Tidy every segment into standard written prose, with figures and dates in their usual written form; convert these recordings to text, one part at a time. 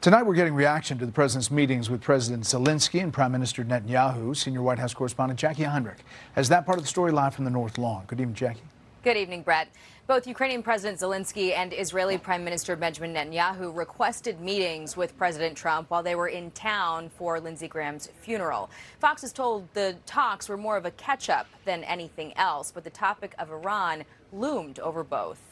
Tonight, we're getting reaction to the president's meetings with President Zelenskyy and Prime Minister Netanyahu. Senior White House correspondent Jacqui Heinrich has that part of the story live from the North Lawn. Good evening, Jacqui. Good evening, Brett. Both Ukrainian President Zelenskyy and Israeli Prime Minister Benjamin Netanyahu requested meetings with President Trump while they were in town for Lindsey Graham's funeral. Fox is told the talks were more of a catch-up than anything else, but the topic of Iran loomed over both.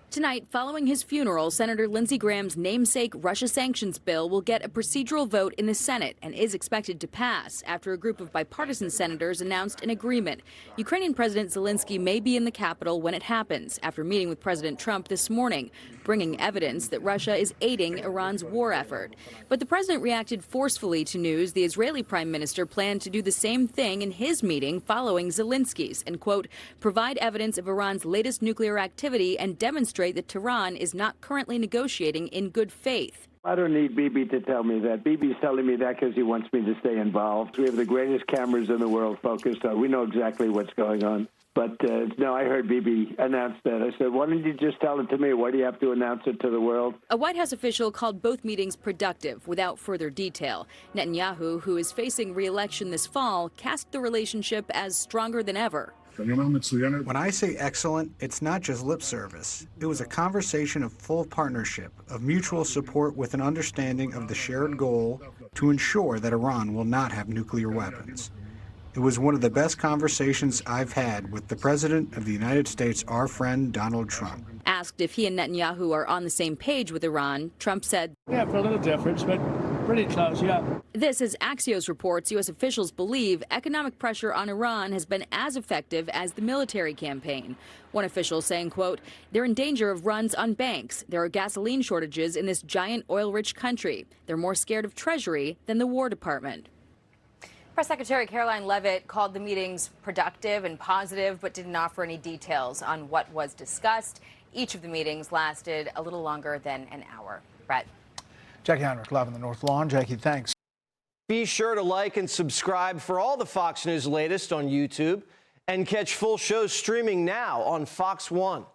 Tonight, following his funeral, Senator Lindsey Graham's namesake Russia sanctions bill will get a procedural vote in the Senate and is expected to pass after a group of bipartisan senators announced an agreement. Ukrainian President Zelenskyy may be in the Capitol when it happens, after meeting with President Trump this morning, bringing evidence that Russia is aiding Iran's war effort. But the president reacted forcefully to news the Israeli prime minister planned to do the same thing in his meeting following Zelensky's and, quote, provide evidence of Iran's latest nuclear activity and demonstrate that Tehran is not currently negotiating in good faith. I don't need Bibi to tell me that. Bibi's telling me that because he wants me to stay involved. We have the greatest cameras in the world focused on. We know exactly what's going on. But no, I heard Bibi announce that. I said, why don't you just tell it to me? Why do you have to announce it to the world? A White House official called both meetings productive without further detail. Netanyahu, who is facing re-election this fall, cast the relationship as stronger than ever. When I say excellent, it's not just lip service. It was a conversation of full partnership, of mutual support with an understanding of the shared goal to ensure that Iran will not have nuclear weapons. It was one of the best conversations I've had with the President of the United States, our friend Donald Trump. Asked if he and Netanyahu are on the same page with Iran, Trump said, yeah, for a little difference, but pretty close, yeah. This, as Axios reports, U.S. officials believe economic pressure on Iran has been as effective as the military campaign. One official saying, quote, they're in danger of runs on banks. There are gasoline shortages in this giant oil-rich country. They're more scared of Treasury than the War Department. Press Secretary Caroline Leavitt called the meetings productive and positive, but didn't offer any details on what was discussed. Each of the meetings lasted a little longer than an hour. Brett. Jacqui Heinrich, live on the North Lawn. Jacqui, thanks. Be sure to like and subscribe for all the Fox News latest on YouTube and catch full shows streaming now on Fox One.